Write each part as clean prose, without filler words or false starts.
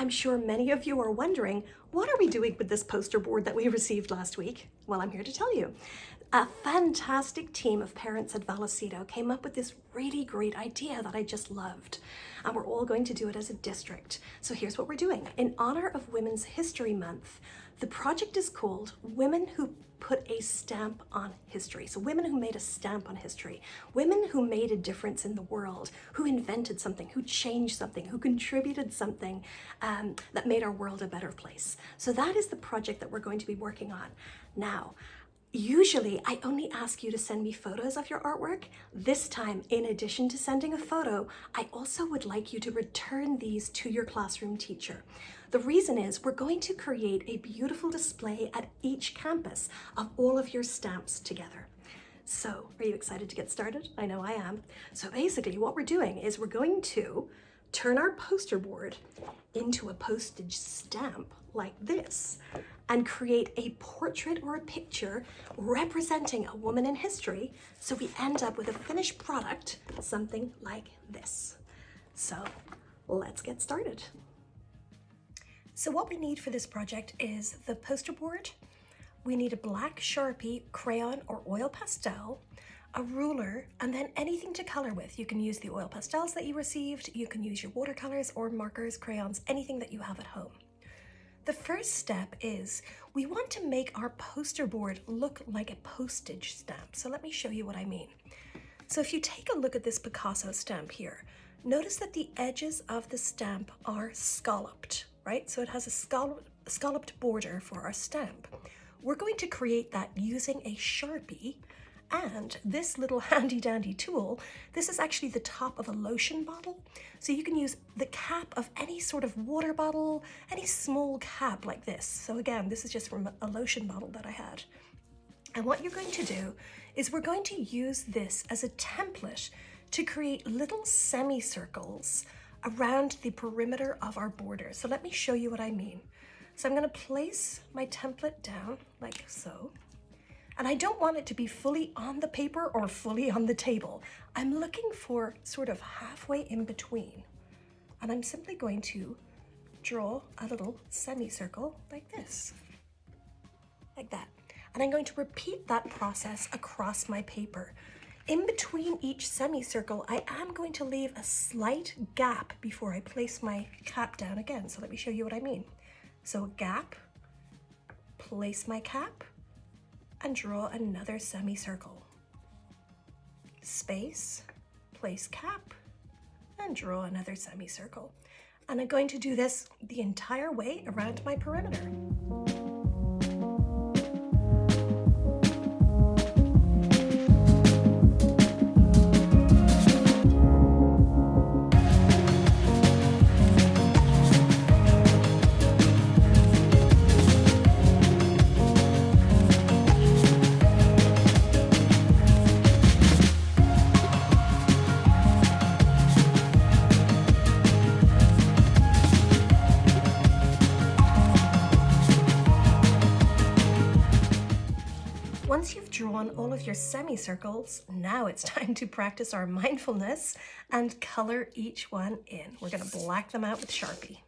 I'm sure many of you are wondering, what are we doing with this poster board that we received last week? Well, I'm here to tell you. A fantastic team of parents at Vallecito came up with this really great idea that I just loved. And we're all going to do it as a district. So here's what we're doing. In honor of Women's History Month, the project is called Women Who Put a Stamp on History. So women who made a stamp on history, women who made a difference in the world, who invented something, who changed something, who contributed something that made our world a better place. So that is the project that we're going to be working on. Now, usually I only ask you to send me photos of your artwork. This time, in addition to sending a photo, I also would like you to return these to your classroom teacher. The reason is we're going to create a beautiful display at each campus of all of your stamps together. So, are you excited to get started? I know I am. So basically what we're doing is we're going to turn our poster board into a postage stamp like this and create a portrait or a picture representing a woman in history, so we end up with a finished product, something like this. So let's get started. So what we need for this project is the poster board. We need a black Sharpie, crayon or oil pastel, a ruler, and then anything to color with. You can use the oil pastels that you received, you can use your watercolors or markers, crayons, anything that you have at home. The first step is we want to make our poster board look like a postage stamp. So let me show you what I mean. So if you take a look at this Picasso stamp here, notice that the edges of the stamp are scalloped, right? So it has a scalloped border for our stamp. We're going to create that using a Sharpie and this little handy dandy tool. This is actually the top of a lotion bottle. So you can use the cap of any sort of water bottle, any small cap like this. So again, this is just from a lotion bottle that I had. And what you're going to do is we're going to use this as a template to create little semicircles around the perimeter of our border. So let me show you what I mean. So I'm going to place my template down like so. And I don't want it to be fully on the paper or fully on the table. I'm looking for sort of halfway in between. And I'm simply going to draw a little semicircle like this, like that. And I'm going to repeat that process across my paper. In between each semicircle, I am going to leave a slight gap before I place my cap down again. So let me show you what I mean. So a gap, place my cap, and draw another semicircle. Space, place cap, and draw another semicircle. And I'm going to do this the entire way around my perimeter. Once you've drawn all of your semicircles, now it's time to practice our mindfulness and color each one in. We're going to black them out with Sharpie.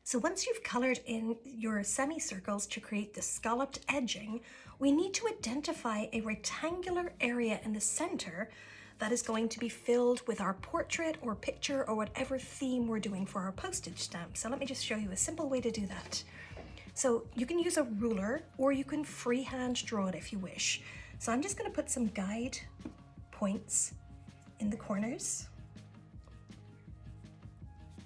So once you've colored in your semicircles to create the scalloped edging, we need to identify a rectangular area in the center that is going to be filled with our portrait or picture or whatever theme we're doing for our postage stamp. So let me just show you a simple way to do that. So you can use a ruler or you can freehand draw it if you wish. So I'm just going to put some guide points in the corners.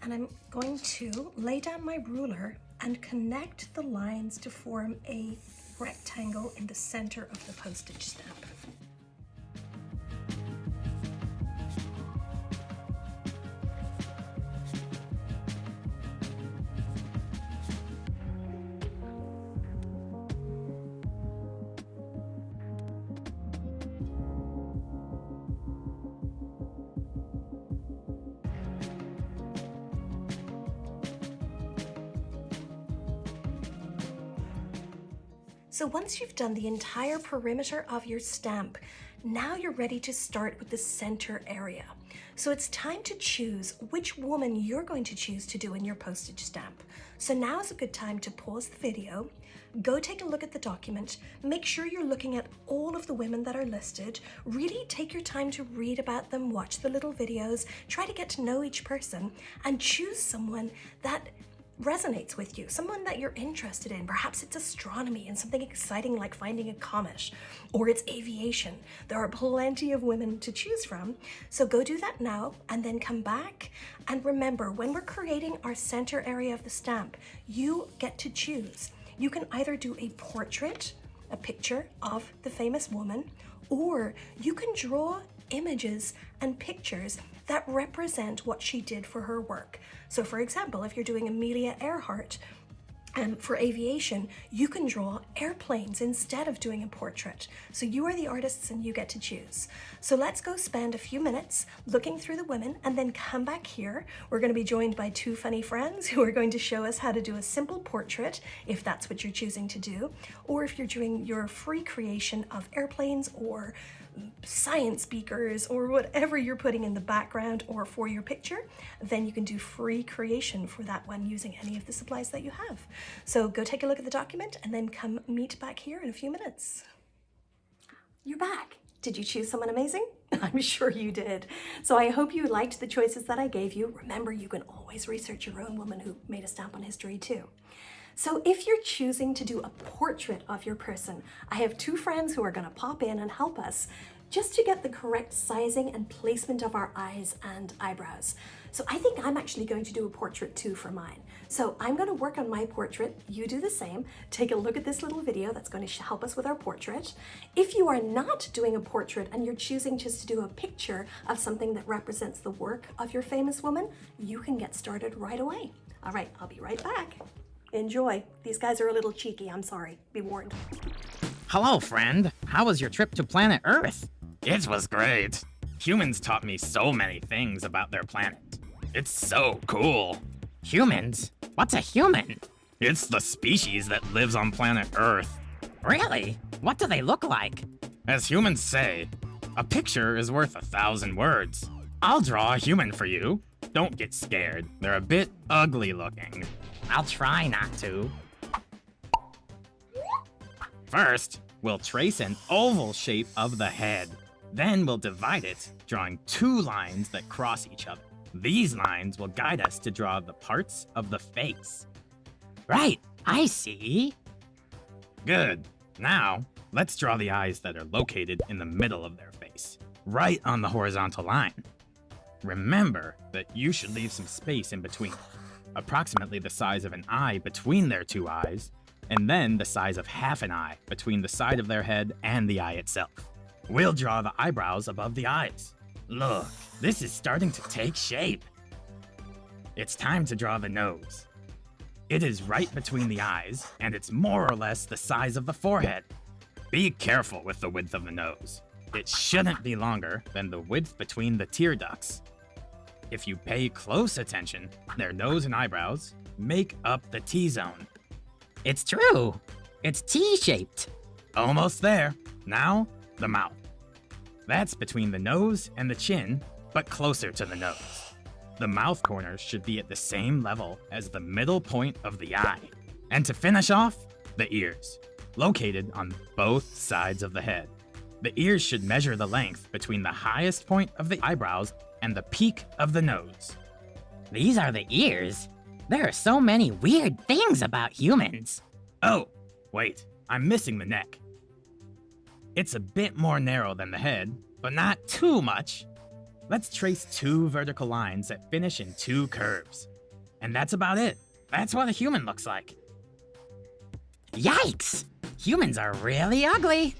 And I'm going to lay down my ruler and connect the lines to form a rectangle in the center of the postage stamp. So once you've done the entire perimeter of your stamp, now you're ready to start with the center area. So it's time to choose which woman you're going to choose to do in your postage stamp. So now is a good time to pause the video, go take a look at the document, make sure you're looking at all of the women that are listed, really take your time to read about them, watch the little videos, try to get to know each person, and choose someone that resonates with you, someone that you're interested in. Perhaps it's astronomy and something exciting like finding a comet, or it's aviation. There are plenty of women to choose from. So go do that now and then come back. And remember, when we're creating our center area of the stamp, you get to choose. You can either do a portrait, a picture of the famous woman, or you can draw images and pictures that represent what she did for her work. So for example, if you're doing Amelia Earhart for aviation, you can draw airplanes instead of doing a portrait. So you are the artists and you get to choose. So let's go spend a few minutes looking through the women and then come back here. We're going to be joined by two funny friends who are going to show us how to do a simple portrait, if that's what you're choosing to do, or if you're doing your free creation of airplanes or science beakers or whatever you're putting in the background or for your picture, then you can do free creation for that one using any of the supplies that you have. So go take a look at the document and then come meet back here in a few minutes. You're back. Did you choose someone amazing? I'm sure you did. So I hope you liked the choices that I gave you. Remember, you can always research your own woman who made a stamp on history too. So if you're choosing to do a portrait of your person, I have two friends who are going to pop in and help us just to get the correct sizing and placement of our eyes and eyebrows. So I think I'm actually going to do a portrait too for mine. So I'm going to work on my portrait. You do the same. Take a look at this little video that's going to help us with our portrait. If you are not doing a portrait and you're choosing just to do a picture of something that represents the work of your famous woman, you can get started right away. All right, I'll be right back. Enjoy. These guys are a little cheeky, I'm sorry. Be warned. Hello, friend. How was your trip to planet Earth? It was great. Humans taught me so many things about their planet. It's so cool. Humans? What's a human? It's the species that lives on planet Earth. Really? What do they look like? As humans say, a picture is worth 1,000 words. I'll draw a human for you. Don't get scared. They're a bit ugly looking. I'll try not to. First, we'll trace an oval shape of the head. Then we'll divide it, drawing two lines that cross each other. These lines will guide us to draw the parts of the face. Right, I see. Good. Now, let's draw the eyes that are located in the middle of their face, right on the horizontal line. Remember that you should leave some space in between, approximately the size of an eye between their two eyes, and then the size of half an eye between the side of their head and the eye itself. We'll draw the eyebrows above the eyes. Look, this is starting to take shape. It's time to draw the nose. It is right between the eyes, and it's more or less the size of the forehead. Be careful with the width of the nose. It shouldn't be longer than the width between the tear ducts. If you pay close attention, their nose and eyebrows make up the T-zone. It's true. It's T-shaped. Almost there. Now, the mouth. That's between the nose and the chin, but closer to the nose. The mouth corners should be at the same level as the middle point of the eye. And to finish off, the ears, located on both sides of the head. The ears should measure the length between the highest point of the eyebrows and the peak of the nose. These are the ears? There are so many weird things about humans. Oh, wait, I'm missing the neck. It's a bit more narrow than the head, but not too much. Let's trace 2 vertical lines that finish in 2 curves. And that's about it. That's what a human looks like. Yikes! Humans are really ugly.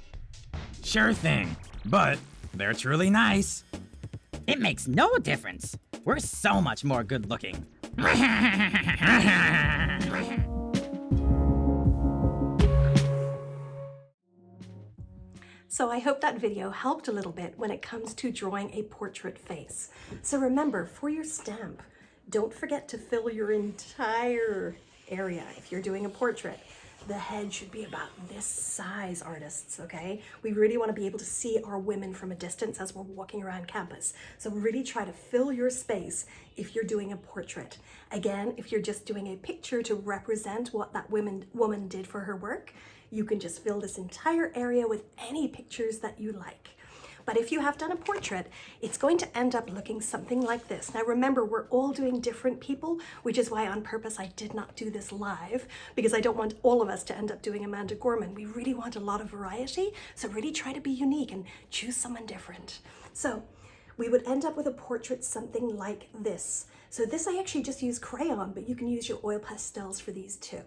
Sure thing, but they're truly nice. It makes no difference. We're so much more good looking. So I hope that video helped a little bit when it comes to drawing a portrait face. So remember, for your stamp, don't forget to fill your entire area if you're doing a portrait. The head should be about this size, artists, okay? We really want to be able to see our women from a distance as we're walking around campus. So really try to fill your space if you're doing a portrait. Again, if you're just doing a picture to represent what that woman did for her work, you can just fill this entire area with any pictures that you like. But if you have done a portrait, it's going to end up looking something like this. Now remember, we're all doing different people, which is why on purpose I did not do this live, because I don't want all of us to end up doing Amanda Gorman. We really want a lot of variety, so really try to be unique and choose someone different. So we would end up with a portrait something like this. So this I actually just use crayon, but you can use your oil pastels for these too.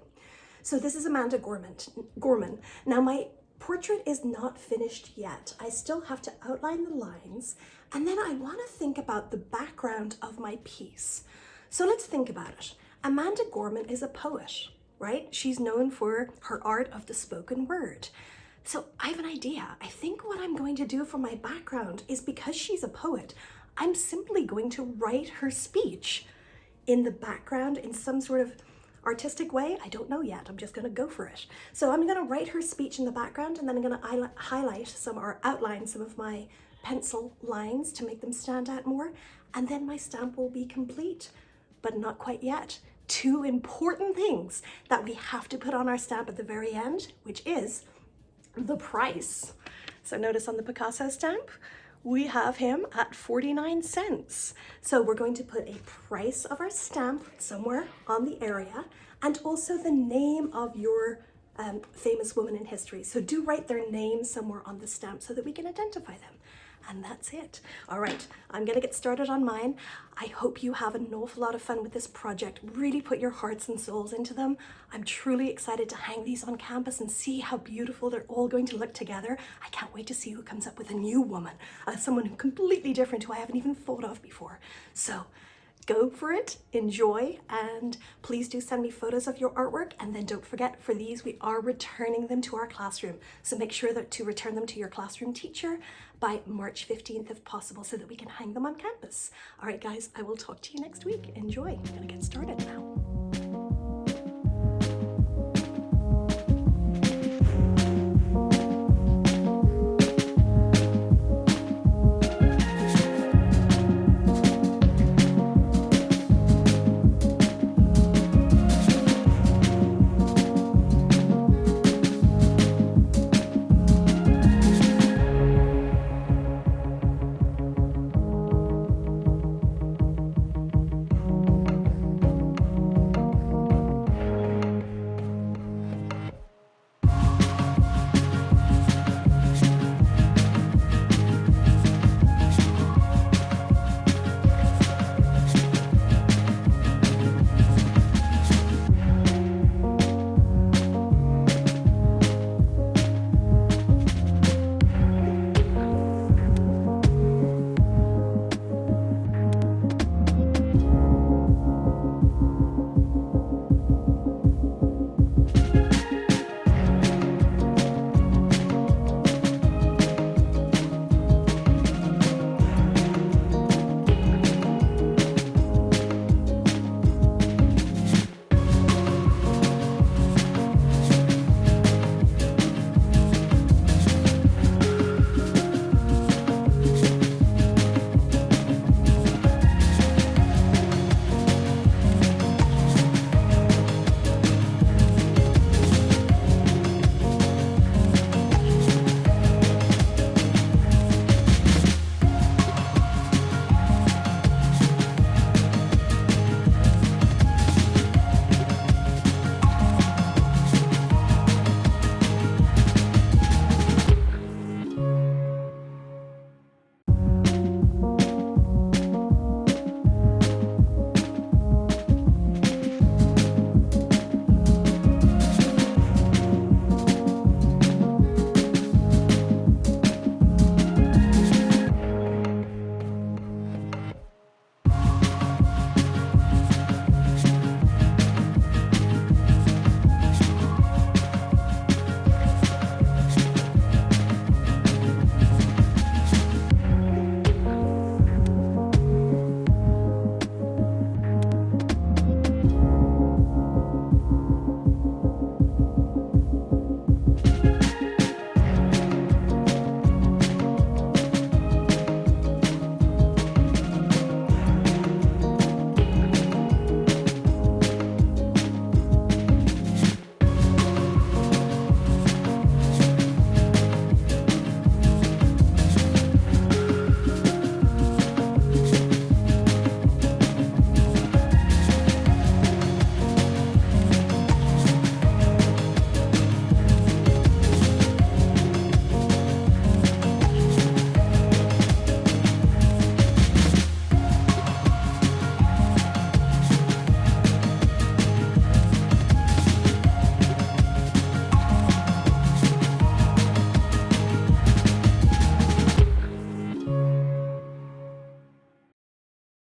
So this is Amanda Gorman. Now my portrait is not finished yet. I still have to outline the lines, and then I want to think about the background of my piece. So let's think about it. Amanda Gorman is a poet, right? She's known for her art of the spoken word. So I have an idea. I think what I'm going to do for my background is, because she's a poet, I'm simply going to write her speech in the background in some sort of artistic way. I don't know yet. I'm just going to go for it. So I'm going to write her speech in the background, and then I'm going to highlight some or outline some of my pencil lines to make them stand out more. And then my stamp will be complete, but not quite yet. 2 important things that we have to put on our stamp at the very end, which is the price. So notice on the Picasso stamp, we have him at 49 cents. So we're going to put a price of our stamp somewhere on the area, and also the name of your famous woman in history. So do write their name somewhere on the stamp so that we can identify them. And that's it. All right, I'm gonna get started on mine. I hope you have an awful lot of fun with this project. Really put your hearts and souls into them. I'm truly excited to hang these on campus and see how beautiful they're all going to look together. I can't wait to see who comes up with a new woman, someone completely different who I haven't even thought of before. So go for it, enjoy, and please do send me photos of your artwork. And then don't forget, for these, we are returning them to our classroom. So make sure that to return them to your classroom teacher by March 15th if possible, so that we can hang them on campus. All right, guys, I will talk to you next week. Enjoy. I'm gonna get started now.